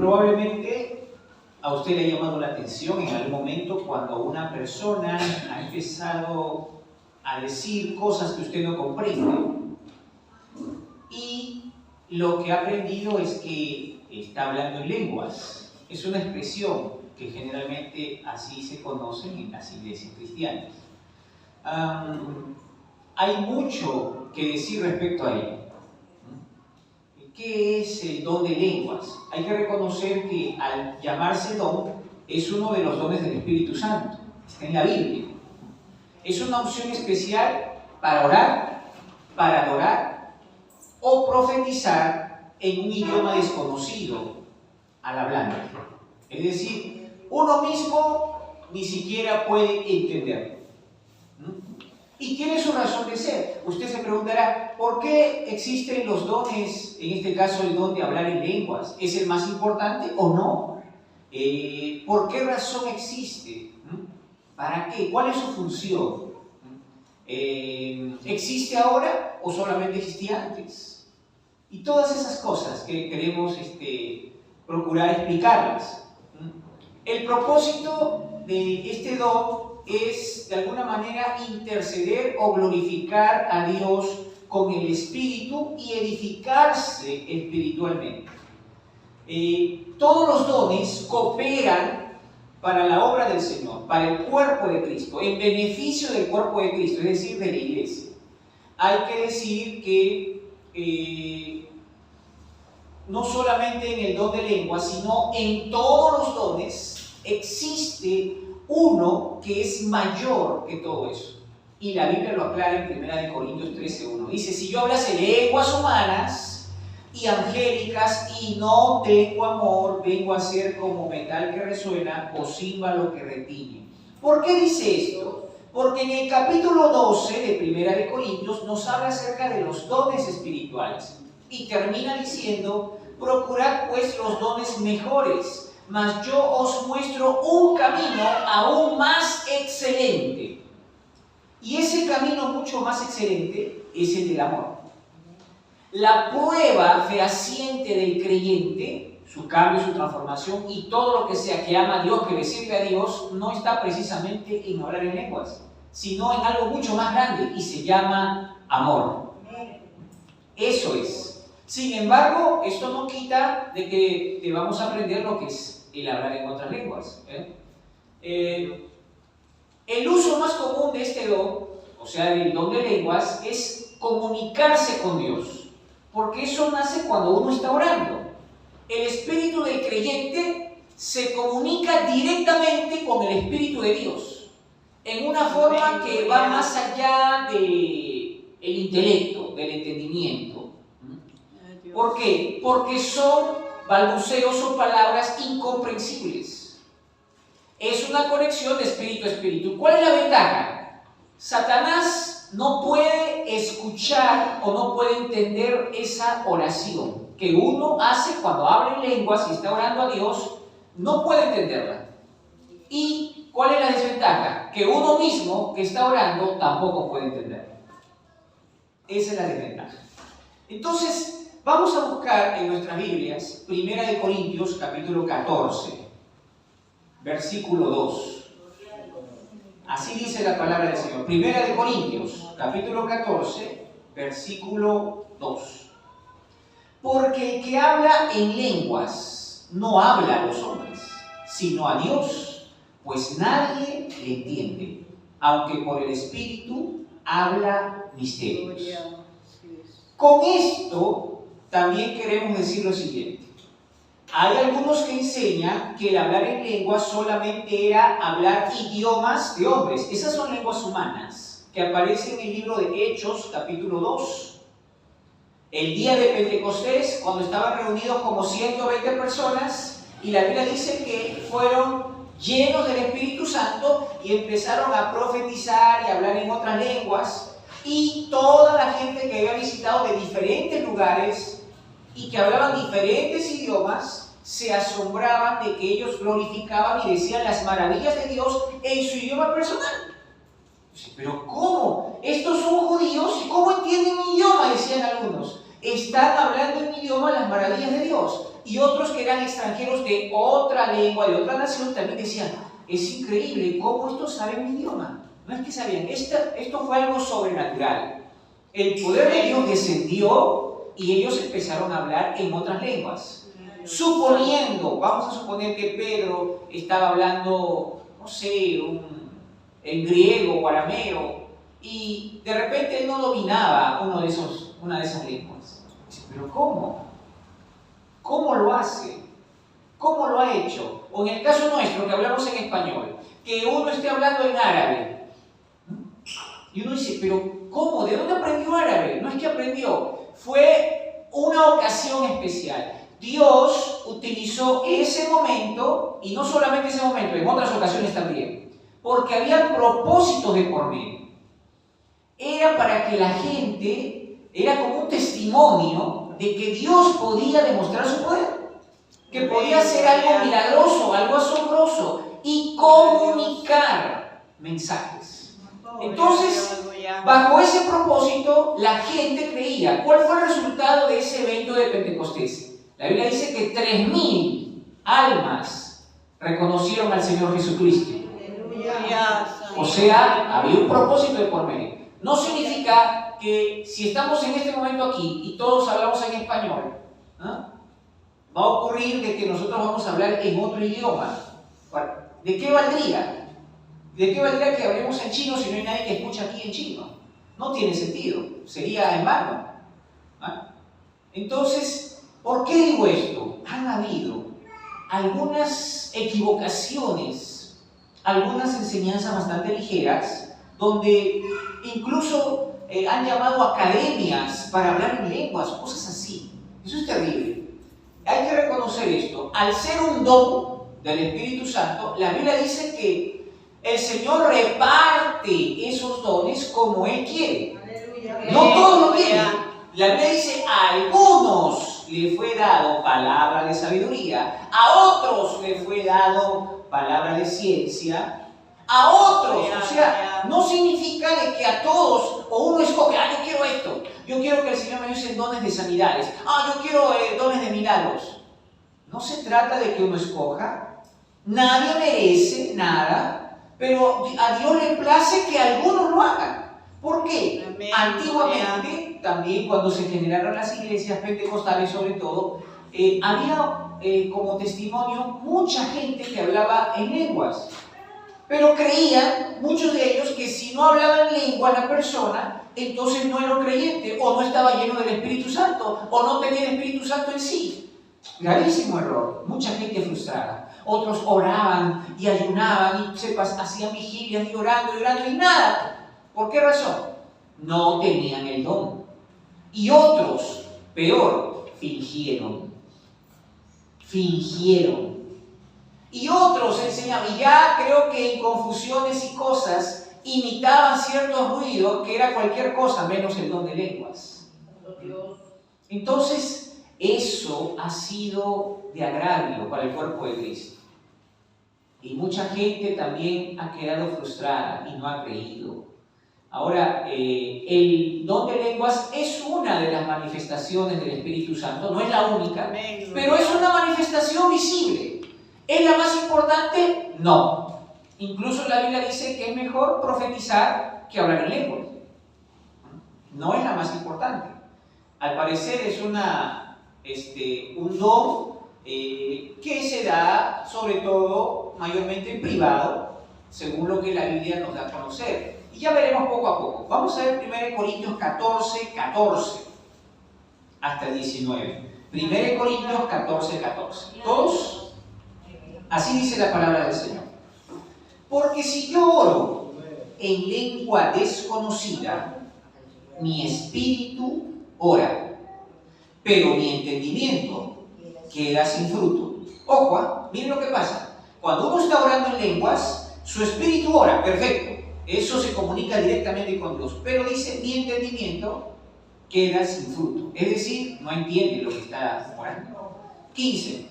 Probablemente a usted le ha llamado la atención en algún momento cuando una persona ha empezado a decir cosas que usted no comprende y lo que ha aprendido es que está hablando en lenguas. Es una expresión que generalmente así se conocen en las iglesias cristianas. Hay mucho que decir respecto a ello. ¿Qué es el don de lenguas? Hay que reconocer que al llamarse don, es uno de los dones del Espíritu Santo. Está en la Biblia. Es una opción especial para orar, para adorar o profetizar en un idioma desconocido al hablante. Es decir, uno mismo ni siquiera puede entenderlo. Y tiene su razón de ser. Usted se preguntará, ¿por qué existen los dones, en este caso el don de hablar en lenguas? ¿Es el más importante o no? ¿Por qué razón existe? ¿Para qué? ¿Cuál es su función? ¿Existe ahora o solamente existía antes? Y todas esas cosas que queremos procurar explicarlas. El propósito de este don es de alguna manera interceder o glorificar a Dios con el Espíritu y edificarse espiritualmente. Todos los dones cooperan para la obra del Señor, para el cuerpo de Cristo, en beneficio del cuerpo de Cristo, es decir, de la iglesia. Hay que decir que no solamente en el don de lengua, sino en todos los dones existe uno que es mayor que todo eso. Y la Biblia lo aclara en 1 Corintios 13:1. Dice, si yo hablase lenguas humanas y angélicas y no tengo amor, vengo a ser como metal que resuena o címbalo que retiñe. ¿Por qué dice esto? Porque en el capítulo 12 de 1 Corintios nos habla acerca de los dones espirituales y termina diciendo, procurad pues los dones mejores, mas yo os muestro un camino aún más excelente. Y ese camino mucho más excelente es el del amor. La prueba fehaciente del creyente, su cambio, su transformación y todo lo que sea que ama a Dios, que le sirve a Dios, no está precisamente en hablar en lenguas, sino en algo mucho más grande y se llama amor. Eso es. Sin embargo, esto no quita de que debamos aprender lo que es el hablar en otras lenguas. El uso más común de este don, o sea, del don de lenguas, es comunicarse con Dios, porque eso nace cuando uno está orando. El espíritu del creyente se comunica directamente con el Espíritu de Dios, en una forma que va más allá del intelecto, del entendimiento. ¿Por qué? Porque son balbuceos o palabras incomprensibles. Es una conexión de espíritu a espíritu. ¿Cuál es la ventaja? Satanás no puede escuchar o no puede entender esa oración que uno hace cuando habla en lenguas y está orando a Dios, no puede entenderla. ¿Y cuál es la desventaja? Que uno mismo que está orando tampoco puede entenderla. Esa es la desventaja. Entonces, vamos a buscar en nuestras Biblias 1 Corintios capítulo 14, versículo 2. Así dice la palabra del Señor. 1 Corintios capítulo 14, versículo 2. Porque el que habla en lenguas no habla a los hombres, sino a Dios, pues nadie le entiende, aunque por el Espíritu habla misterios. Con esto también queremos decir lo siguiente. Hay algunos que enseñan que el hablar en lenguas solamente era hablar idiomas de hombres. Esas son lenguas humanas que aparecen en el libro de Hechos, capítulo 2. El día de Pentecostés, cuando estaban reunidos como 120 personas, y la Biblia dice que fueron llenos del Espíritu Santo y empezaron a profetizar y hablar en otras lenguas, y toda la gente que había visitado de diferentes lugares y que hablaban diferentes idiomas, se asombraban de que ellos glorificaban y decían las maravillas de Dios en su idioma personal. Pero ¿cómo? Estos son judíos y ¿cómo entienden mi idioma? Decían algunos. Están hablando en mi idioma las maravillas de Dios. y otros que eran extranjeros de otra lengua, de otra nación, también decían, es increíble cómo estos saben mi idioma. No es que sabían, esto fue algo sobrenatural. El poder de Dios descendió y ellos empezaron a hablar en otras lenguas. Suponiendo, vamos a suponer que Pedro estaba hablando, no sé, en griego o arameo, y de repente él no dominaba una de esas lenguas. Dice, ¿pero cómo? ¿Cómo lo hace? ¿Cómo lo ha hecho? O en el caso nuestro, que hablamos en español, que uno esté hablando en árabe. Y uno dice, ¿pero cómo? ¿De dónde aprendió árabe? No es que aprendió, fue una ocasión especial. Dios utilizó ese momento, y no solamente ese momento, en otras ocasiones también, porque había propósitos de por medio. Era para que la gente, era como un testimonio de que Dios podía demostrar su poder, que podía hacer algo milagroso, algo asombroso, y comunicar mensajes. Entonces, bajo ese propósito, la gente creía. ¿Cuál fue el resultado de ese evento de Pentecostés? La Biblia dice que 3.000 almas reconocieron al Señor Jesucristo. O sea, había un propósito de por medio. No significa que si estamos en este momento aquí y todos hablamos en español, ¿no?, va a ocurrir de que nosotros vamos a hablar en otro idioma. ¿De qué valdría? ¿De qué valdría que hablemos en chino si no hay nadie que escuche aquí en chino? No tiene sentido, sería en vano. ¿Ah? Entonces, ¿por qué digo esto? Han habido algunas equivocaciones, algunas enseñanzas bastante ligeras, donde incluso han llamado academias para hablar en lenguas, cosas así. Eso es terrible. Hay que reconocer esto. Al ser un don del Espíritu Santo, la Biblia dice que el Señor reparte esos dones como Él quiere. No todos lo tienen. La Biblia dice, a algunos le fue dado palabra de sabiduría, a otros le fue dado palabra de ciencia, a otros, o sea, no significa de que a todos, o uno escoge, yo quiero esto, yo quiero que el Señor me use dones de sanidades, yo quiero dones de milagros. No se trata de que uno escoja, nadie merece nada, pero a Dios le place que algunos lo hagan. ¿Por qué? Amén. Antiguamente, también cuando se generaron las iglesias pentecostales sobre todo, había como testimonio mucha gente que hablaba en lenguas. Pero creían, muchos de ellos, que si no hablaba en lengua la persona, entonces no era un creyente, o no estaba lleno del Espíritu Santo, o no tenía el Espíritu Santo en sí. Gravísimo error, mucha gente frustrada. Otros oraban y ayunaban y hacían vigilias y orando y nada. ¿Por qué razón? No tenían el don. Y otros, peor, fingieron. Y otros enseñaban, y ya creo que en confusiones y cosas, imitaban ciertos ruidos que era cualquier cosa menos el don de lenguas. Entonces, eso ha sido de agravio para el cuerpo de Cristo. Y mucha gente también ha quedado frustrada y no ha creído. Ahora, el don de lenguas es una de las manifestaciones del Espíritu Santo, no es la única, pero es una manifestación visible. ¿Es la más importante? No. Incluso la Biblia dice que es mejor profetizar que hablar en lenguas. No es la más importante. Al parecer es un don que se da sobre todo mayormente en privado, según lo que la Biblia nos da a conocer. Y ya veremos poco a poco. Vamos a ver 1 Corintios 14 hasta 19. 1 Corintios 14. ¿Todos? Así dice la palabra del Señor. Porque si yo oro en lengua desconocida, mi espíritu ora, pero mi entendimiento queda sin fruto. Ojo, miren lo que pasa. Cuando uno está orando en lenguas, su espíritu ora, perfecto. Eso se comunica directamente con Dios. Pero dice, mi entendimiento queda sin fruto. Es decir, no entiende lo que está orando. 15.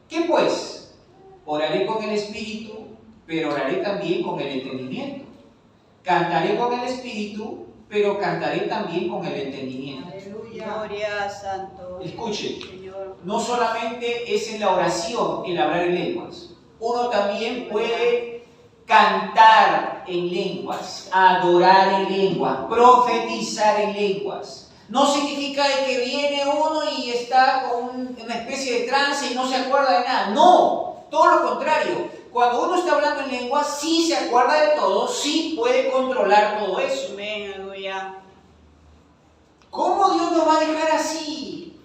¿Qué pues? Oraré con el espíritu, pero oraré también con el entendimiento. Cantaré con el espíritu, pero cantaré también con el entendimiento. Aleluya. Gloria a Santo. Escuche. Señor. no solamente es en la oración el hablar en lenguas. Uno también puede cantar en lenguas, adorar en lenguas, profetizar en lenguas. No significa que viene uno y está con una especie de trance y no se acuerda de nada. No, todo lo contrario. Cuando uno está hablando en lenguas, sí se acuerda de todo, sí puede controlar todo eso. Amén, aleluya. ¿Cómo Dios nos va a dejar así?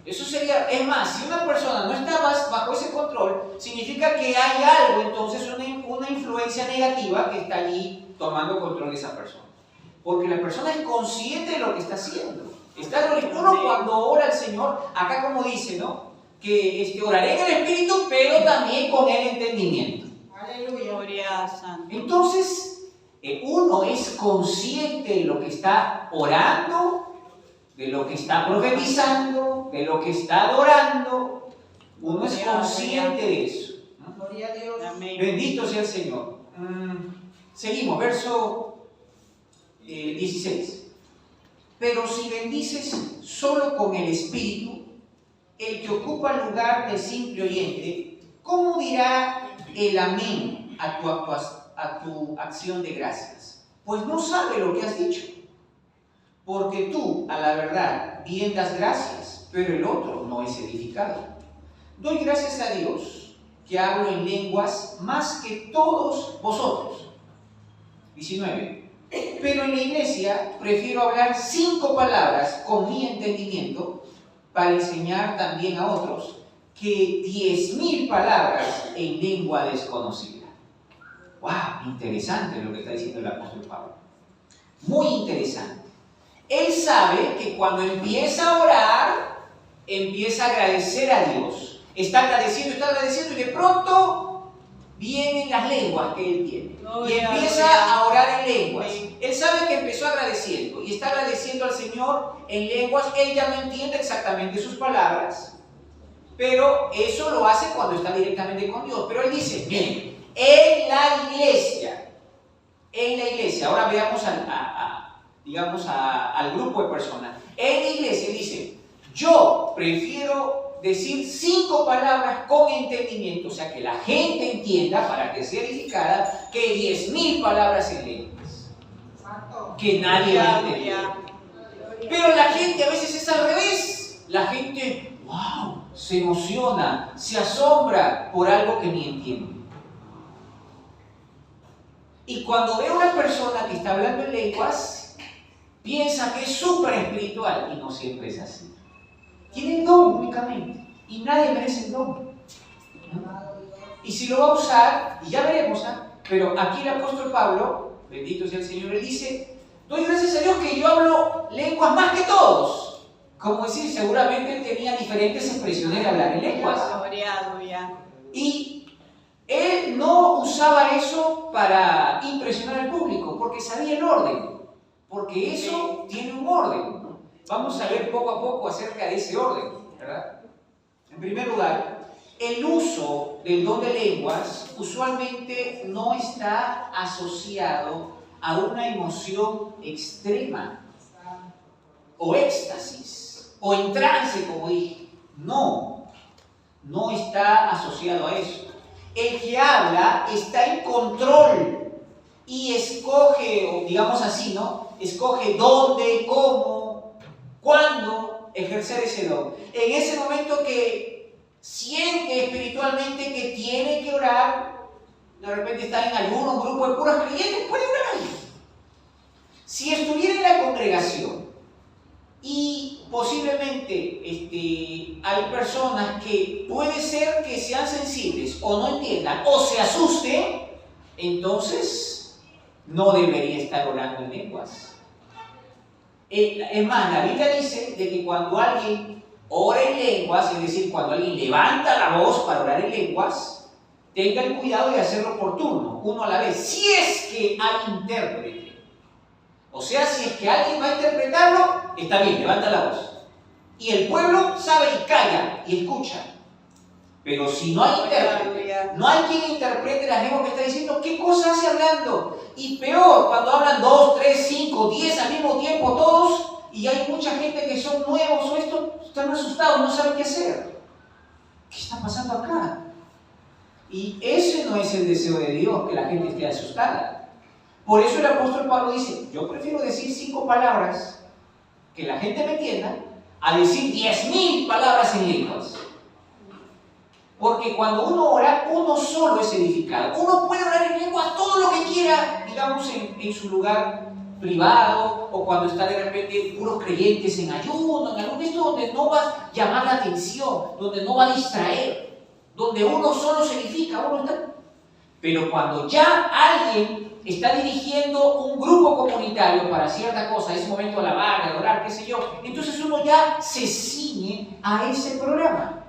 Eso sería, es más, si una persona no está bajo ese control, significa que hay algo, entonces una influencia negativa que está allí tomando control de esa persona. Porque la persona es consciente de lo que está haciendo. Uno cuando ora al Señor, acá como dice, ¿no? Que oraré en el Espíritu, pero también con el entendimiento. Aleluya. Gloria Santo. Entonces, uno es consciente de lo que está orando, de lo que está profetizando, de lo que está adorando. Uno es consciente de eso. Gloria a Dios. Amén. Bendito sea el Señor. Seguimos, verso 16. Pero si bendices solo con el Espíritu, el que ocupa el lugar del simple oyente, ¿cómo dirá el amén a tu acción de gracias? Pues no sabe lo que has dicho. Porque tú, a la verdad, bien das gracias, pero el otro no es edificado. Doy gracias a Dios que hablo en lenguas más que todos vosotros. 19. Pero en la iglesia prefiero hablar 5 palabras con mi entendimiento para enseñar también a otros que 10.000 palabras en lengua desconocida. ¡Wow! Interesante lo que está diciendo el apóstol Pablo. Muy interesante. Él sabe que cuando empieza a orar, empieza a agradecer a Dios. Está agradeciendo y de pronto vienen las lenguas que él tiene. Y empieza a orar en lenguas. Él sabe que empezó agradeciendo y está agradeciendo al Señor en lenguas. Él ya no entiende exactamente sus palabras, pero eso lo hace cuando está directamente con Dios. Pero él dice, bien, en la iglesia, ahora veamos al grupo de personas. En la iglesia dice, yo prefiero decir 5 palabras con entendimiento, o sea, que la gente entienda para que sea edificada, que 10.000 palabras en lenguas. Que nadie va a entender. Pero la gente a veces es al revés. La gente, wow, se emociona, se asombra por algo que ni entiende. Y cuando ve a una persona que está hablando en lenguas, piensa que es súper espiritual y no siempre es así. Tiene el don únicamente y nadie merece el don. Y si lo va a usar, y ya veremos, pero aquí el apóstol Pablo, bendito sea el Señor, él dice, doy gracias a Dios que yo hablo lenguas más que todos. Como decir, seguramente tenía diferentes expresiones de hablar en lenguas. Y él no usaba eso para impresionar al público, porque sabía el orden. Porque eso tiene un orden. Vamos a ver poco a poco acerca de ese orden, ¿verdad? En primer lugar, el uso del don de lenguas usualmente no está asociado a una emoción extrema, o éxtasis, o en trance, como dije. No está asociado a eso. El que habla está en control y escoge, o digamos así, ¿no? Escoge dónde, cómo, cuándo ejercer ese don. En ese momento que siente espiritualmente que tiene que orar, de repente está en algunos grupos de puros creyentes, puede orar ahí. Si estuviera en la congregación y posiblemente hay personas que puede ser que sean sensibles o no entiendan o se asusten, entonces no debería estar orando en lenguas. Es más, la Biblia dice de que cuando alguien ora en lenguas, es decir, cuando alguien levanta la voz para orar en lenguas, tenga el cuidado de hacerlo por turno, uno a la vez, si es que hay intérprete. O sea, si es que alguien va a interpretarlo, está bien, levanta la voz. Y el pueblo sabe y calla y escucha. Pero si no hay intérprete, no hay quien interprete las lenguas que está diciendo, ¿qué cosa hace hablando? Y peor, cuando hablan 2, 3, 5, 10 al mismo tiempo todos, y hay mucha gente que son nuevos o esto, están asustados, no saben qué hacer. ¿qué está pasando acá? Y ese no es el deseo de Dios, que la gente esté asustada. Por eso el apóstol Pablo dice, yo prefiero decir 5 palabras que la gente me entienda, a decir 10.000 palabras en lenguas. Porque cuando uno ora, uno solo es edificado. Uno puede orar en lenguas todo lo que quiera, digamos, en su lugar privado, o cuando está de repente puros creyentes en ayuno, en algún esto donde no va a llamar la atención, donde no va a distraer, donde uno solo se edifica, uno está. Pero cuando ya alguien está dirigiendo un grupo comunitario para cierta cosa, ese momento de alabar, de adorar, qué sé yo, entonces uno ya se ciñe a ese programa.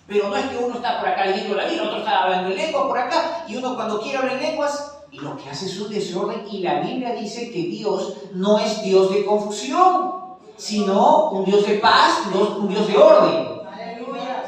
Pero no es que uno está por acá leyendo la Biblia, otro está hablando en lengua por acá, y uno cuando quiere hablar en lenguas, y lo que hace es un desorden, y la Biblia dice que Dios no es Dios de confusión, sino un Dios de paz, un Dios de orden. Aleluya.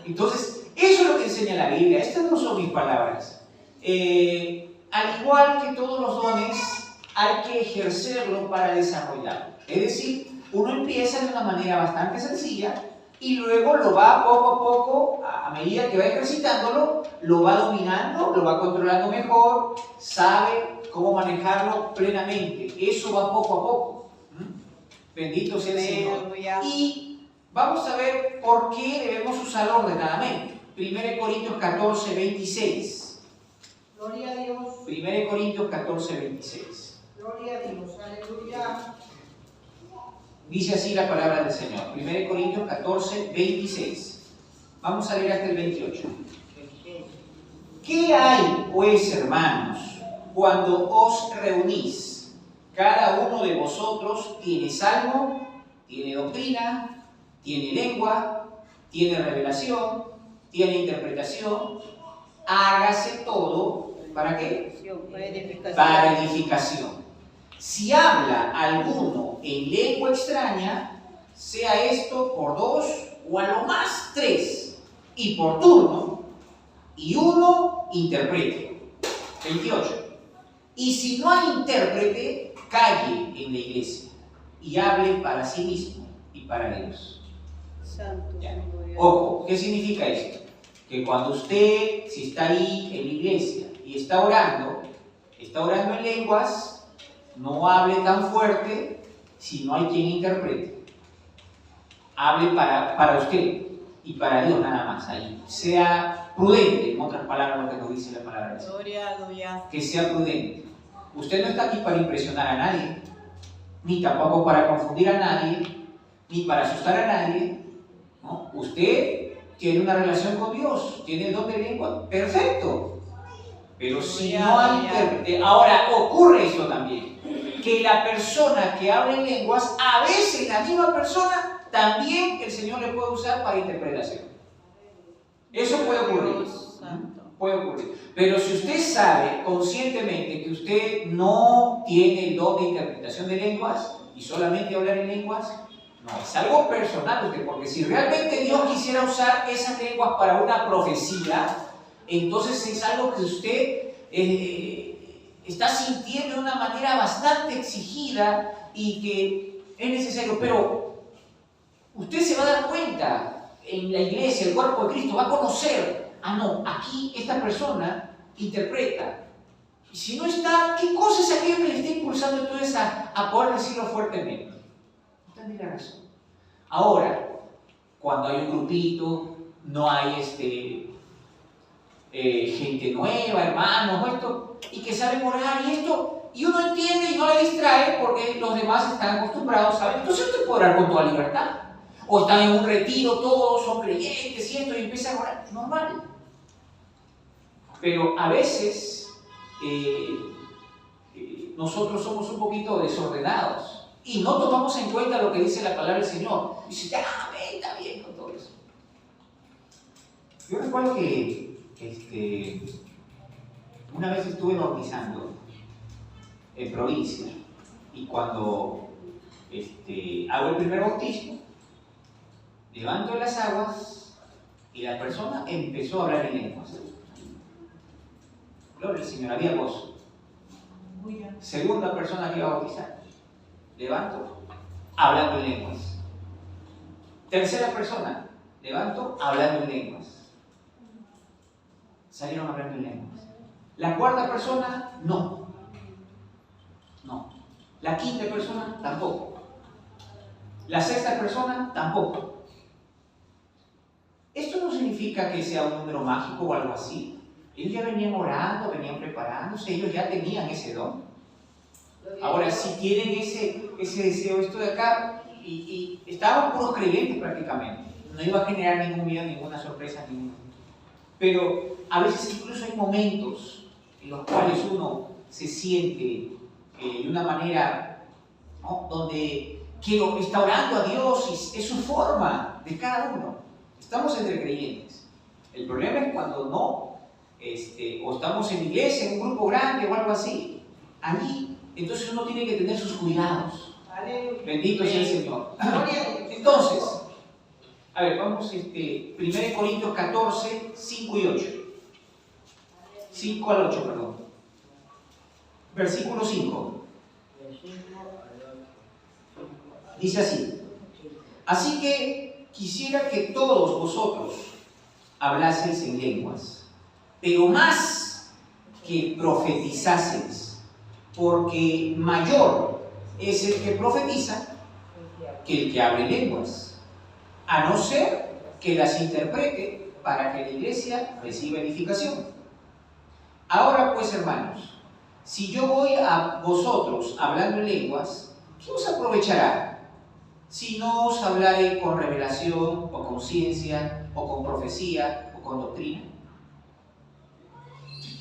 Entonces, eso es lo que enseña la Biblia. Estas no son mis palabras. Al igual que todos los dones, hay que ejercerlo para desarrollarlo. Es decir, uno empieza de una manera bastante sencilla y luego lo va poco a poco, a medida que va ejercitándolo, lo va dominando, lo va controlando mejor, sabe cómo manejarlo plenamente. Eso va poco a poco. Bendito sea el Señor. Y vamos a ver por qué debemos usarlo ordenadamente. 1 Corintios 14, 26. Gloria a Dios. 1 Corintios 14, 26. Gloria a Dios. Aleluya. Dice así la palabra del Señor. 1 Corintios 14, 26. Vamos a leer hasta el 28. ¿Qué hay, pues, hermanos, cuando os reunís? Cada uno de vosotros tiene salmo, tiene doctrina, tiene lengua, tiene revelación, tiene interpretación. Hágase todo, ¿para qué? Para edificación. Si habla alguno en lengua extraña, sea esto por 2 o a lo más 3, y por turno, y uno interprete. 28. Y si no hay intérprete, calle en la iglesia y hable para sí mismo y para Dios. Santo. Ojo, ¿qué significa esto? Que cuando usted, si está ahí en la iglesia y está orando en lenguas, no hable tan fuerte si no hay quien interprete. Hable para usted y para Dios nada más ahí. Sea prudente, en otras palabras, lo que nos dice la palabra de Dios. Gloria. Que sea prudente. Usted no está aquí para impresionar a nadie, ni tampoco para confundir a nadie, ni para asustar a nadie, ¿no? Usted tiene una relación con Dios, tiene el don de lengua, perfecto. Pero si no hay intérprete, ahora ocurre esto también, que la persona que habla en lenguas, a veces la misma persona, también el Señor le puede usar para interpretación. Eso puede ocurrir. Puede ocurrir. Pero si usted sabe conscientemente que usted no tiene el don de interpretación de lenguas y solamente hablar en lenguas, no, es algo personal usted, porque si realmente Dios quisiera usar esas lenguas para una profecía, entonces es algo que usted está sintiendo de una manera bastante exigida y que es necesario. Pero usted se va a dar cuenta en la iglesia, el cuerpo de Cristo va a conocer, no, aquí esta persona interpreta. Y si no está, ¿qué cosa es aquello que le está impulsando entonces a poder decirlo fuertemente? Usted tiene razón. Ahora, cuando hay un grupito, no hay gente nueva, hermanos, esto, y que saben orar y esto, y uno entiende y no le distrae porque los demás están acostumbrados, ¿saben? Entonces usted puede orar con toda libertad. O están en un retiro, todos son creyentes y esto, y empiezan a orar, normal. Pero a veces nosotros somos un poquito desordenados y no tomamos en cuenta lo que dice la palabra del Señor. Y dice, está bien con todo eso. Yo recuerdo que una vez estuve bautizando en provincia y cuando hago el primer bautismo, levanto las aguas y la persona empezó a hablar en lenguas. Gloria al Señor, había gozo. Segunda persona que iba a bautizar, levanto, hablando en lenguas. Tercera persona, levanto hablando en lenguas. Salieron hablando en lenguas. La cuarta persona, no. No. La quinta persona, tampoco. La sexta persona, tampoco. Esto no significa que sea un número mágico o algo así. Ellos ya venían orando, venían preparándose, ellos ya tenían ese don. Ahora, si tienen ese deseo, esto de acá, y estaban puros creyentes prácticamente, no iba a generar ningún miedo, ninguna sorpresa, pero a veces incluso hay momentos en los cuales uno se siente de una manera, ¿no?, donde está orando a Dios y es su forma de cada uno. Estamos entre creyentes. El problema es cuando no, o estamos en iglesia, en un grupo grande o algo así. Allí, entonces uno tiene que tener sus cuidados. Bendito sea el Señor. Entonces, a ver, vamos, 1 Corintios 14, 5 y 8. 5 al 8, perdón. Versículo 5. Dice así: así que quisiera que todos vosotros hablaseis en lenguas, pero más que profetizaseis, porque mayor es el que profetiza que el que hable lenguas, a no ser que las interprete para que la iglesia reciba edificación. Ahora pues, hermanos, si yo voy a vosotros hablando en lenguas, ¿qué os aprovechará? Si no os hablaré con revelación, o con ciencia, o con profecía, o con doctrina.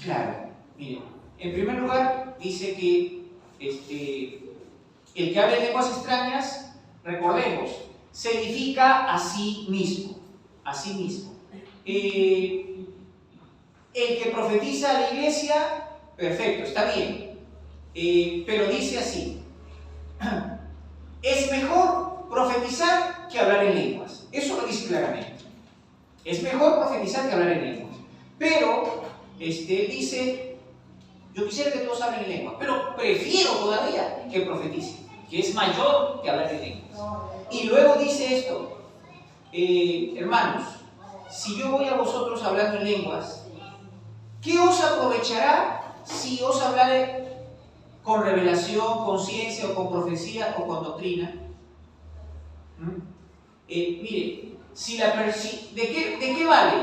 Claro, miren, en primer lugar dice que el que habla en lenguas extrañas, recordemos, se edifica a sí mismo. A sí mismo. El que profetiza a la iglesia, perfecto, está bien. Pero dice así: es mejor profetizar que hablar en lenguas. Eso lo dice claramente. Es mejor profetizar que hablar en lenguas. Pero, dice, yo quisiera que todos hablen en lenguas, pero prefiero todavía que profeticen, que es mayor que hablar en lenguas. Y luego dice esto: hermanos, si yo voy a vosotros hablando en lenguas, ¿qué os aprovechará si os hablaré con revelación, con ciencia, o con profecía, o con doctrina? Mire, ¿de qué vale?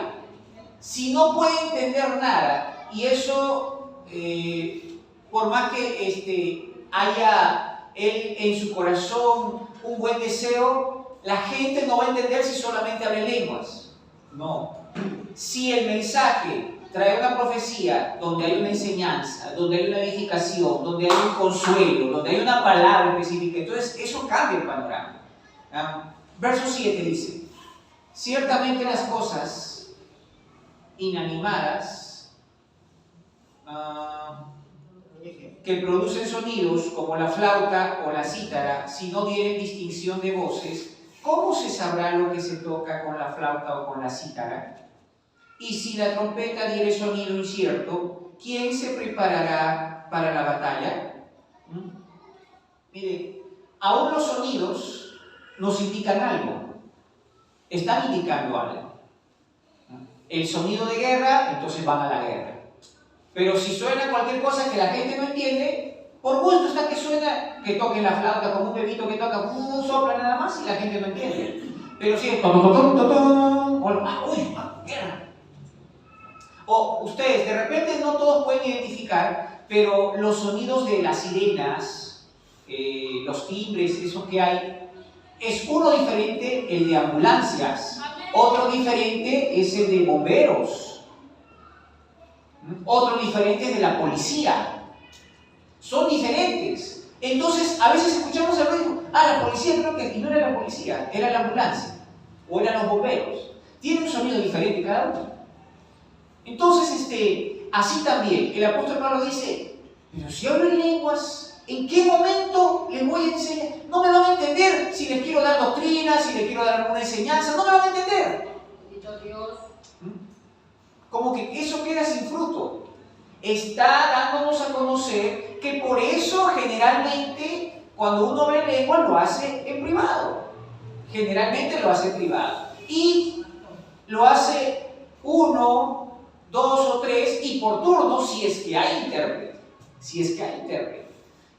Si no puede entender nada, y eso, por más que haya él en su corazón un buen deseo, la gente no va a entender si solamente habla en lenguas. No. Si el mensaje trae una profecía donde hay una enseñanza, donde hay una edificación, donde hay un consuelo, donde hay una palabra específica, entonces eso cambia el panorama. Verso 7 dice: ciertamente las cosas inanimadas que producen sonidos como la flauta o la cítara, si no dieren distinción de voces, ¿cómo se sabrá lo que se toca con la flauta o con la cítara? Y si la trompeta diere sonido incierto, ¿quién se preparará para la batalla? Mire, aún los sonidos nos indican algo, están indicando algo. El sonido de guerra, entonces van a la guerra. Pero si suena cualquier cosa que la gente no entiende, por gusto está que suena, que toquen la flauta como un bebito que toca, sopla nada más y la gente no entiende. Pero si es guerra. O ustedes, de repente no todos pueden identificar, pero los sonidos de las sirenas, los timbres, eso que hay, es uno diferente el de ambulancias, otro diferente es el de bomberos, otro diferente es de la policía. Son diferentes. Entonces, a veces escuchamos el ruido, la policía, creo que, y no era la policía, era la ambulancia, o eran los bomberos. Tiene un sonido diferente cada uno. Entonces, así también, el apóstol Pablo dice: pero si hablo en lenguas, ¿en qué momento les voy a enseñar? No me van a entender si les quiero dar doctrina, si les quiero dar alguna enseñanza, no me van a entender. Como que eso queda sin fruto. Está dándonos a conocer que por eso generalmente cuando uno ve lenguas lo hace en privado. Generalmente lo hace en privado. Y lo hace uno, dos o tres, y por turno, si es que hay intérprete. Si es que hay intérprete.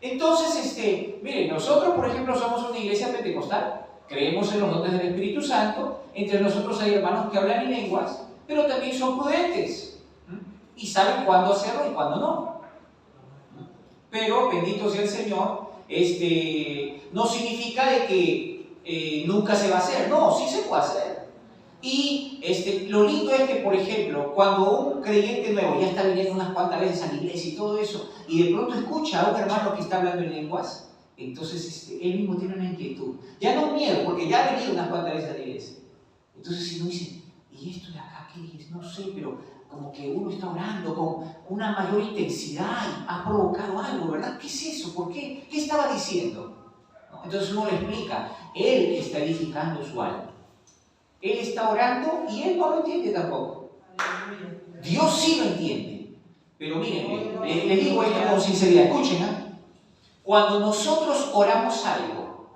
Entonces, miren, nosotros, por ejemplo, somos una iglesia pentecostal. Creemos en los dones del Espíritu Santo. Entre nosotros hay hermanos que hablan en lenguas, pero también son prudentes y saben cuándo hacerlo y cuándo no. Pero bendito sea el Señor, no significa de que nunca se va a hacer. No, sí se puede hacer. Y lo lindo es que, por ejemplo, cuando un creyente nuevo ya está viniendo unas cuantas veces a la iglesia y todo eso, y de pronto escucha a un hermano que está hablando en lenguas, entonces él mismo tiene una inquietud. Ya no un miedo, porque ya ha venido unas cuantas veces a la iglesia. Entonces si uno dice, ¿y esto de acá qué es? No sé, pero como que uno está orando con una mayor intensidad y ha provocado algo, ¿verdad? ¿Qué es eso? ¿Por qué? ¿Qué estaba diciendo? ¿No? Entonces uno le explica, él está edificando su alma. Él está orando y él no lo entiende tampoco. Dios sí lo entiende. Pero miren, le digo esto con sinceridad, escuchen, ¿eh? Cuando nosotros oramos algo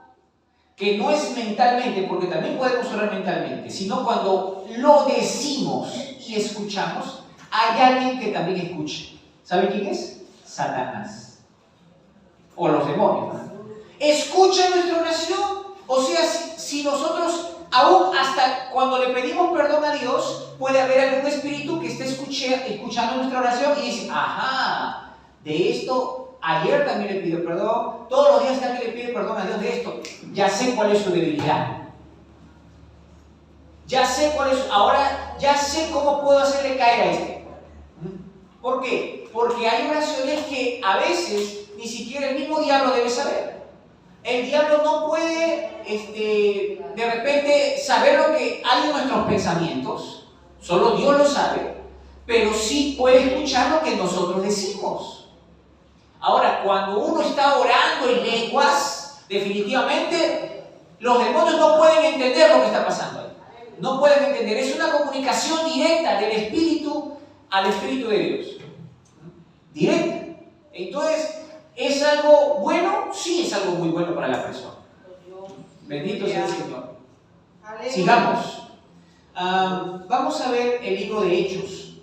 que no es mentalmente, porque también podemos orar mentalmente, sino cuando lo decimos y escuchamos, hay alguien que también escucha. ¿Sabe quién es? Satanás. O los demonios, ¿no? Escucha nuestra oración. O sea, si nosotros, aún hasta cuando le pedimos perdón a Dios, puede haber algún espíritu que esté escuchando nuestra oración y dice, ajá, de esto ayer también le pidió perdón, todos los días también le pide perdón a Dios de esto. Ya sé cuál es su debilidad. Ya sé cuál es, ahora ya sé cómo puedo hacerle caer a este. ¿Por qué? Porque hay oraciones que a veces ni siquiera el mismo diablo debe saber. El diablo no puede de repente saber lo que hay en nuestros pensamientos, solo Dios lo sabe, pero sí puede escuchar lo que nosotros decimos. Ahora, cuando uno está orando en lenguas, definitivamente los demonios no pueden entender lo que está pasando ahí. No pueden entender. Es una comunicación directa del Espíritu al Espíritu de Dios. Directa. Entonces, ¿es algo bueno? Sí, es algo muy bueno para la persona. Bendito sea el Señor. Sigamos. Vamos a ver el libro de Hechos,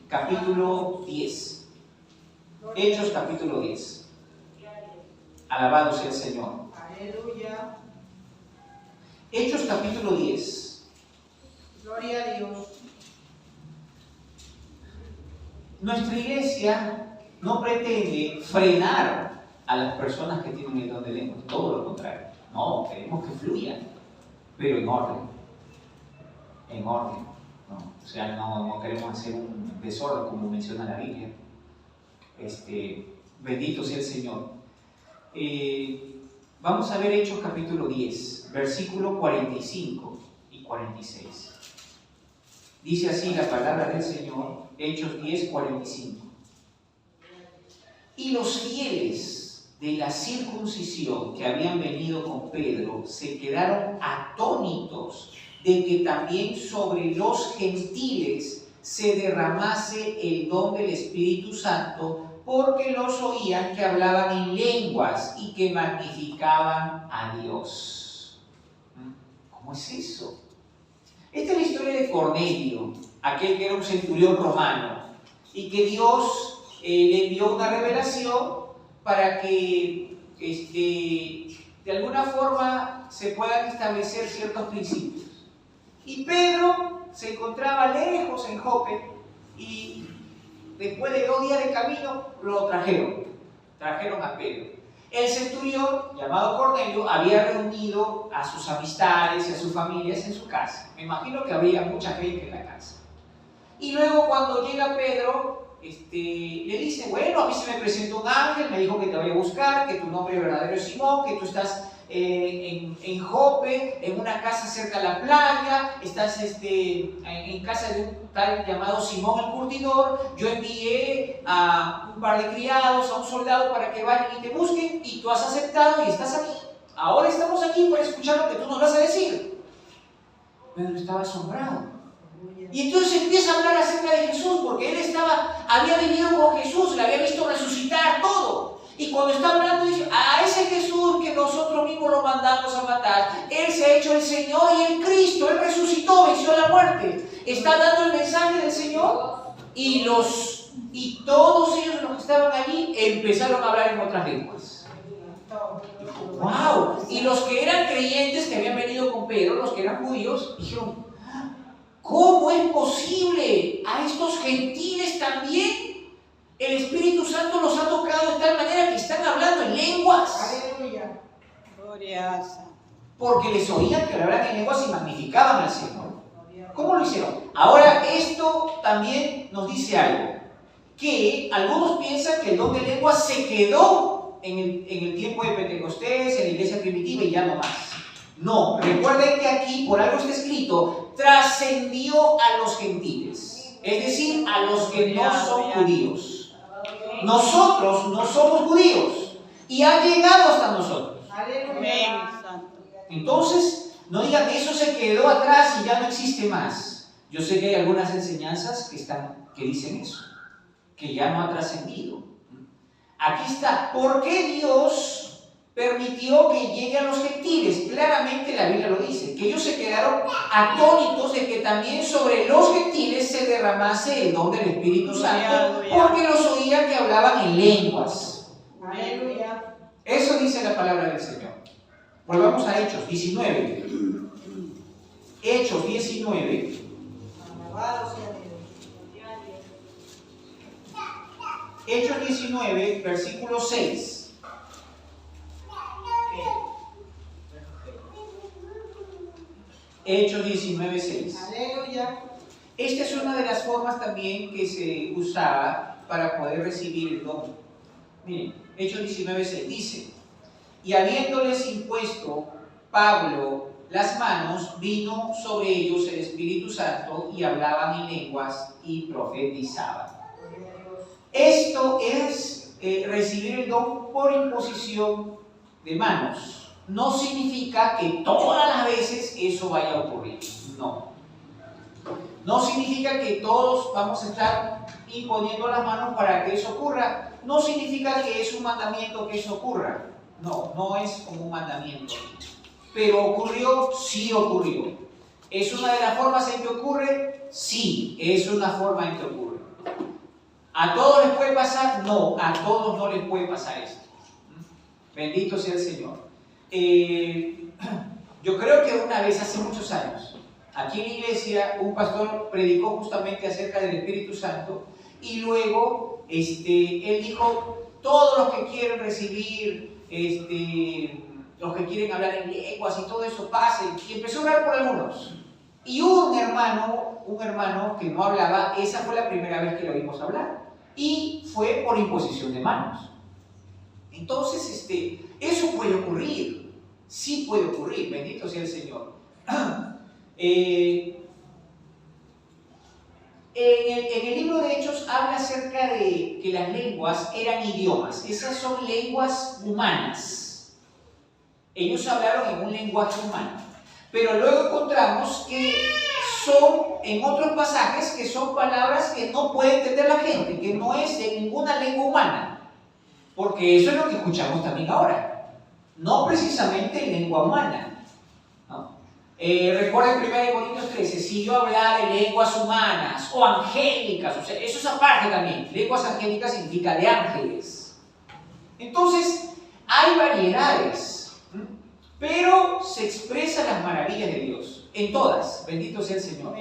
capítulo 10. Hechos capítulo 10. Alabado sea el Señor. Aleluya. Hechos capítulo 10. Gloria a Dios. Nuestra iglesia no pretende frenar a las personas que tienen el don de lengua, todo lo contrario. No, queremos que fluyan, pero en orden. En orden. No, o sea, no queremos hacer un desorden como menciona la Biblia. Bendito sea el Señor. Vamos a ver Hechos capítulo 10, versículo 45 y 46. Dice así la palabra del Señor, Hechos 10, 45. Y los fieles de la circuncisión que habían venido con Pedro se quedaron atónitos de que también sobre los gentiles se derramase el don del Espíritu Santo, porque los oían que hablaban en lenguas y que magnificaban a Dios. ¿Cómo es eso? Esta es la historia de Cornelio, aquel que era un centurión romano, y que Dios le envió una revelación para que de alguna forma se puedan establecer ciertos principios. Y Pedro se encontraba lejos en Jope y después de 2 días de camino lo trajeron a Pedro. El centurión, llamado Cornelio, había reunido a sus amistades y a sus familias en su casa. Me imagino que había mucha gente en la casa. Y luego cuando llega Pedro, le dice, bueno, a mí se me presentó un ángel, me dijo que te voy a buscar, que tu nombre verdadero es Simón, que tú estás en Jope, en una casa cerca de la playa, estás en casa de un tal llamado Simón el Curtidor. Yo envié a un par de criados, a un soldado para que vayan y te busquen, y tú has aceptado y estás aquí. Ahora estamos aquí para escuchar lo que tú nos vas a decir. Pedro estaba asombrado. Y entonces empieza a hablar acerca de Jesús, porque él había vivido con Jesús, le había visto resucitar todo. Y cuando está hablando, dice, a ese Jesús que nosotros mismos lo mandamos a matar. Él se ha hecho el Señor y el Cristo. Él resucitó, venció la muerte. Está dando el mensaje del Señor. Y todos ellos, los que estaban allí, empezaron a hablar en otras lenguas. ¡Wow! Y los que eran creyentes, que habían venido con Pedro, los que eran judíos, dijeron: ¿cómo es posible? A estos gentiles también el Espíritu Santo los ha tocado de tal manera que están hablando en lenguas. Aleluya. Gloria. Porque les oían que hablaban en lenguas y magnificaban al Señor. ¿Cómo lo hicieron? Ahora, esto también nos dice algo. Que algunos piensan que el don de lenguas se quedó en el tiempo de Pentecostés, en la iglesia primitiva y ya no más. No, recuerden que aquí, por algo está escrito, trascendió a los gentiles. Es decir, a los que no son judíos. Nosotros no somos judíos y ha llegado hasta nosotros. Entonces, no digan que eso se quedó atrás y ya no existe más. Yo sé que hay algunas enseñanzas que dicen eso, que ya no ha trascendido. Aquí está. ¿Por qué Dios permitió que llegue a los gentiles? Claramente la Biblia lo dice, que ellos se quedaron atónitos de que también sobre los gentiles se derramase el don del Espíritu Santo, porque los oían que hablaban en lenguas. Aleluya. Eso dice la palabra del Señor. Volvamos a Hechos 19. Hechos 19. Alabado sea Dios. Hechos 19, versículo 6. Hechos 19, 6. Aleluya. Esta es una de las formas también que se usaba para poder recibir el don. Miren, Hechos 19, 6 dice: y habiéndoles impuesto Pablo las manos, vino sobre ellos el Espíritu Santo y hablaban en lenguas y profetizaban. Esto es recibir el don por imposición de manos. No significa que todas las veces eso vaya a ocurrir. No. No significa que todos vamos a estar imponiendo las manos para que eso ocurra. No significa que es un mandamiento que eso ocurra. No, no es como un mandamiento. Pero ocurrió, sí ocurrió. ¿Es una de las formas en que ocurre? Sí, es una forma en que ocurre. ¿A todos les puede pasar? No, a todos no les puede pasar esto. Bendito sea el Señor. Yo creo que una vez, hace muchos años, aquí en la iglesia, un pastor predicó justamente acerca del Espíritu Santo y luego él dijo: todos los que quieren recibir, los que quieren hablar en lenguas y todo eso, pasen. Y empezó a orar por algunos. Y un hermano que no hablaba, esa fue la primera vez que lo vimos hablar. Y fue por imposición de manos. Entonces, eso puede ocurrir. Sí puede ocurrir, bendito sea el Señor. En el libro de Hechos habla acerca de que las lenguas eran idiomas. Esas son lenguas humanas. Ellos hablaron en un lenguaje humano. Pero luego encontramos que son, en otros pasajes, que son palabras que no puede entender la gente, que no es de ninguna lengua humana. Porque eso es lo que escuchamos también ahora. No precisamente en lengua humana. ¿No? Recuerden 1 Corintios 13, si yo hablara en lenguas humanas o angélicas, o sea, eso es aparte también. Lenguas angélicas significa de ángeles. Entonces, hay variedades. Pero se expresan las maravillas de Dios, en todas, bendito sea el Señor.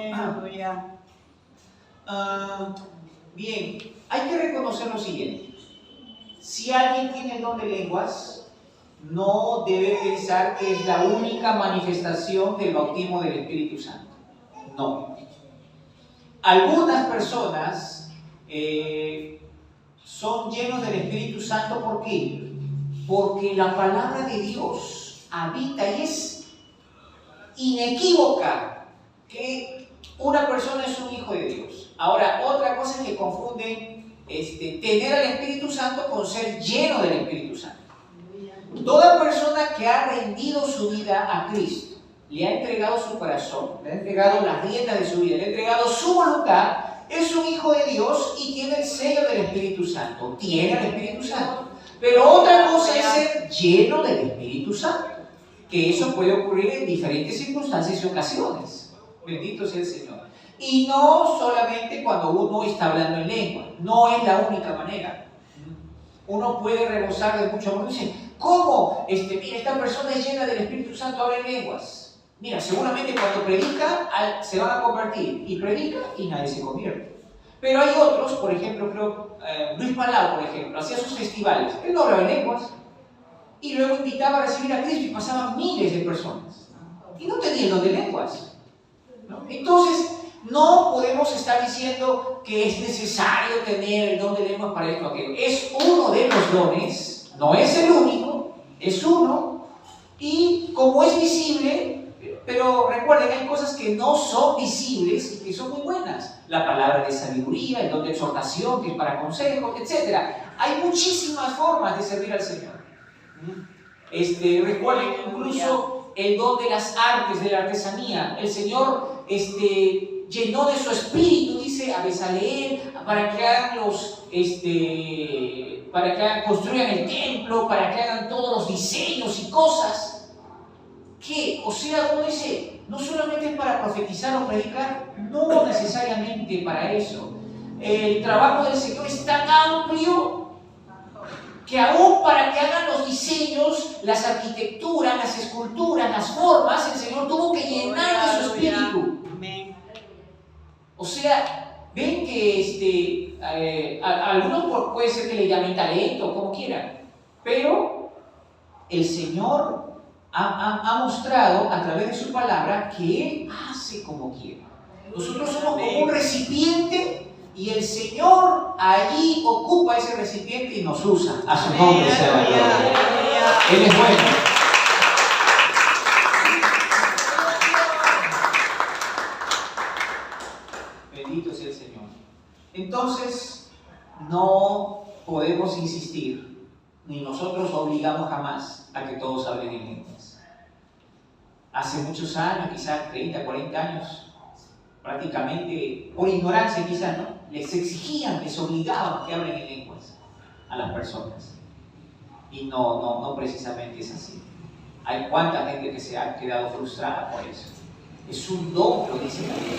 Bien, hay que reconocer lo siguiente: si alguien tiene el don de lenguas, no debe pensar que es la única manifestación del bautismo del Espíritu Santo. No. Algunas personas son llenos del Espíritu Santo, ¿por qué? Porque la palabra de Dios habita y es inequívoca que una persona es un hijo de Dios. Ahora, otra cosa es que confunden tener al Espíritu Santo con ser lleno del Espíritu Santo. Toda persona que ha rendido su vida a Cristo, le ha entregado su corazón, le ha entregado las riendas de su vida, le ha entregado su voluntad, es un hijo de Dios y tiene el sello del Espíritu Santo. Tiene el Espíritu Santo. Pero otra cosa es ser lleno del Espíritu Santo, que eso puede ocurrir en diferentes circunstancias y ocasiones. Bendito sea el Señor. Y no solamente cuando uno está hablando en lengua, no es la única manera. Uno puede rebosar de mucho amor y dice, ¿cómo? Mira, esta persona es llena del Espíritu Santo, habla en lenguas. Mira, seguramente cuando predica se van a convertir, y predica y nadie se convierte. Pero hay otros, por ejemplo, creo, Luis Palau, por ejemplo, hacía sus festivales, él no hablaba en lenguas, y luego invitaba a recibir a Cristo y pasaban miles de personas. Y no tenía el don de lenguas, ¿no? Entonces, no podemos estar diciendo que es necesario tener el don de lenguas para esto o aquello. Es uno de los dones, no es el único, es uno, y como es visible, pero recuerden, hay cosas que no son visibles y que son muy buenas. La palabra de sabiduría, el don de exhortación, que es para consejos, etc. Hay muchísimas formas de servir al Señor. Recuerden incluso el don de las artes, de la artesanía. El Señor llenó de su espíritu, dice, a Bezaleel, para que hagan construyan el templo, para que hagan todos los diseños y cosas. Que, o sea, uno dice, no solamente es para profetizar o predicar, no necesariamente para eso. El trabajo del Señor es tan amplio que aún para que hagan los diseños, las arquitecturas, las esculturas, las formas, el Señor tuvo que llenar de su espíritu. O sea, ven que a algunos puede ser que le llamen talento, como quieran, pero el Señor ha mostrado a través de su palabra que Él hace como quiere. Nosotros somos como un recipiente y el Señor allí ocupa ese recipiente y nos usa. A su nombre sea la gloria. Él es bueno. Bendito sea el Señor. Entonces, no podemos insistir, ni nosotros obligamos jamás a que todos hablen en lenguas. Hace muchos años, quizás 30, 40 años, prácticamente por ignorancia quizás, ¿no? Les exigían, les obligaban que hablen en lenguas a las personas. Y no precisamente es así. Hay cuánta gente que se ha quedado frustrada por eso. Es un don, lo dice la Biblia,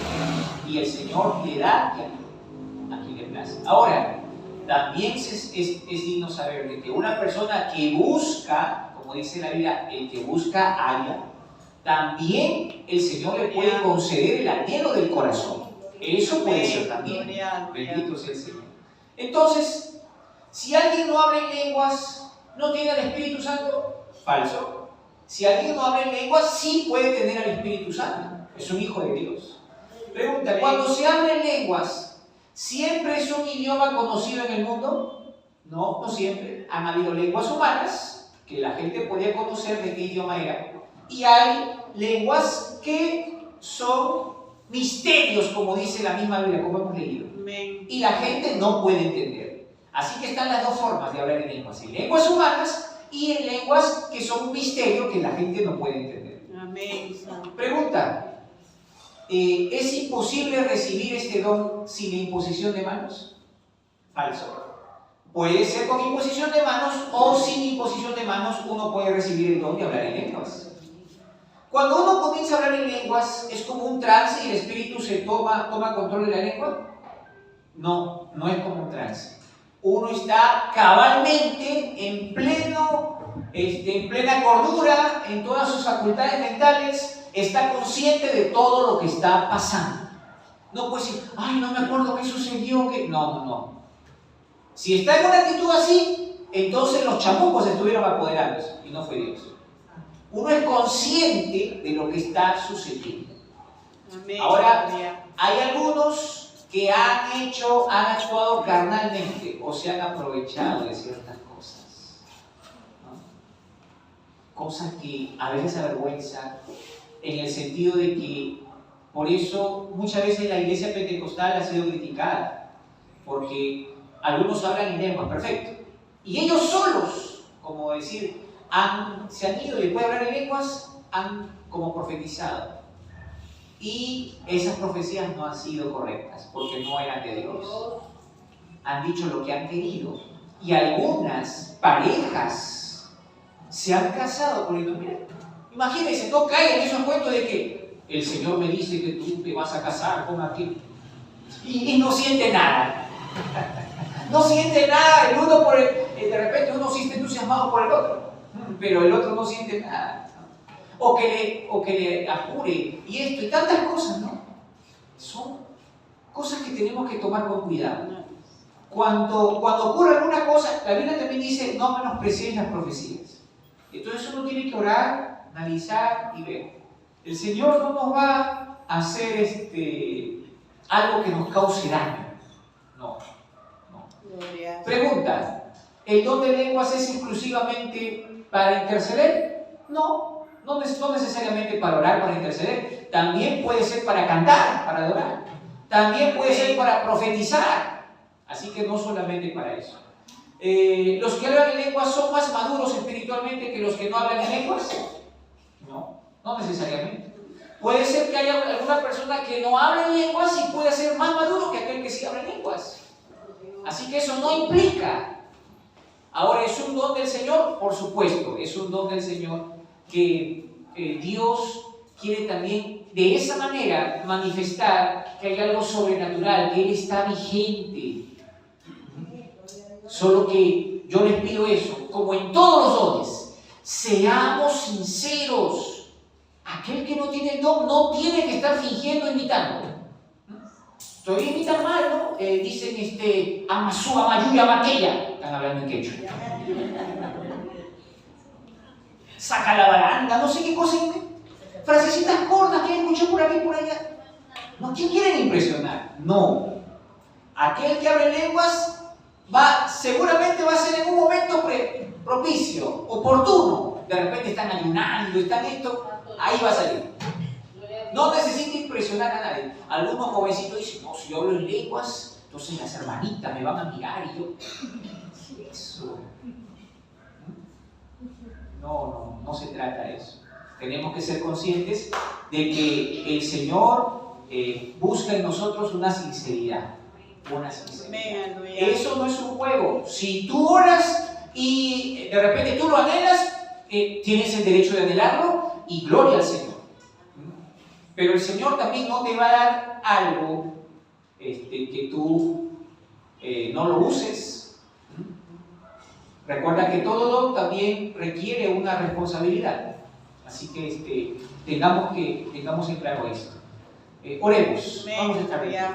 y el Señor le da a quien le place. Ahora, también es digno saber de que una persona que busca, como dice la Biblia, el que busca halla, también el Señor le puede conceder el anhelo del corazón. Eso puede ser también. Bendito sea el Señor. Entonces, si alguien no habla en lenguas, ¿no tiene al Espíritu Santo? Falso. Si alguien no habla en lenguas, sí puede tener al Espíritu Santo. Es un hijo de Dios. Pregunta, cuando se habla en lenguas, ¿siempre es un idioma conocido en el mundo? No, no siempre. Han habido lenguas humanas que la gente podía conocer de qué idioma era. Y hay lenguas que son misterios, como dice la misma Biblia, como hemos leído. Y la gente no puede entender. Así que están las dos formas de hablar en lenguas. En lenguas humanas y en lenguas que son un misterio que la gente no puede entender. Amén. Pregunta. ¿Es imposible recibir este don sin la imposición de manos? Falso. Puede ser con imposición de manos o sin imposición de manos uno puede recibir el don de hablar en lenguas. Cuando uno comienza a hablar en lenguas, ¿es como un trance y el espíritu se toma control de la lengua? No, no es como un trance. Uno está cabalmente en plena cordura, en todas sus facultades mentales, está consciente de todo lo que está pasando. No puede decir, ay, no me acuerdo qué sucedió, que... No. Si está en una actitud así, entonces los chamucos estuvieron apoderándose y no fue Dios. Uno es consciente de lo que está sucediendo. Amén. Ahora, hay algunos que han actuado carnalmente o se han aprovechado de ciertas cosas, ¿no? Cosas que a veces avergüenzan, en el sentido de que por eso muchas veces la iglesia pentecostal ha sido criticada, porque algunos hablan en lenguas, perfecto, y ellos solos, como decir, se han ido y después de hablar en lenguas, han como profetizado. Y esas profecías no han sido correctas, porque no eran de Dios. Han dicho lo que han querido. Y algunas parejas se han casado por mira, Imagínense, no caigan en esos cuentos de que el Señor me dice que tú te vas a casar con aquel y no siente nada. No siente nada el uno por el... De repente uno sí está entusiasmado por el otro, pero el otro no siente nada. O que le apure y esto y tantas cosas, ¿no? Son cosas que tenemos que tomar con cuidado. Cuando ocurre alguna cosa, la Biblia también dice, no menosprecies las profecías. Entonces uno tiene que orar, analizar y ver. El Señor no nos va a hacer algo que nos cause daño. No. Pregunta, ¿el don de lenguas es exclusivamente para interceder? No necesariamente para orar, para interceder. También puede ser para cantar, para adorar. También puede ser para profetizar. Así que no solamente para eso. ¿Los que hablan en lenguas son más maduros espiritualmente que los que no hablan en lenguas? No necesariamente. Puede ser que haya alguna persona que no habla en lenguas y puede ser más maduro que aquel que sí habla en lenguas. Así que eso no implica. Ahora, ¿es un don del Señor? Por supuesto, es un don del Señor que Dios quiere también de esa manera manifestar que hay algo sobrenatural, que Él está vigente. Solo que yo les pido eso, como en todos los dones, seamos sinceros. Aquel que no tiene el don no tiene que estar fingiendo imitando. Todavía imitan mal, ¿no? Dicen Amasú, Amayuya, Matella. Están hablando en quechua. Saca la baranda, no sé qué cosa. Frasecitas cortas que escuché por aquí y por allá. ¿No? ¿Quién quieren impresionar? No. Aquel que abre lenguas seguramente va a ser en un momento propicio, oportuno. De repente están ayunando, están esto, ahí va a salir. No necesita impresionar a nadie. Algunos jovencitos dicen, no, si yo hablo en lenguas, entonces las hermanitas me van a mirar y yo... Eso. No se trata de eso. Tenemos que ser conscientes de que el Señor busca en nosotros una sinceridad. Eso no es un juego. Si tú oras y de repente tú lo anhelas, tienes el derecho de anhelarlo y gloria al Señor. Pero el Señor también no te va a dar algo que tú no lo uses. Recuerda que todo don también requiere una responsabilidad. Así que tengamos en claro esto. Oremos. Vamos a estar bien.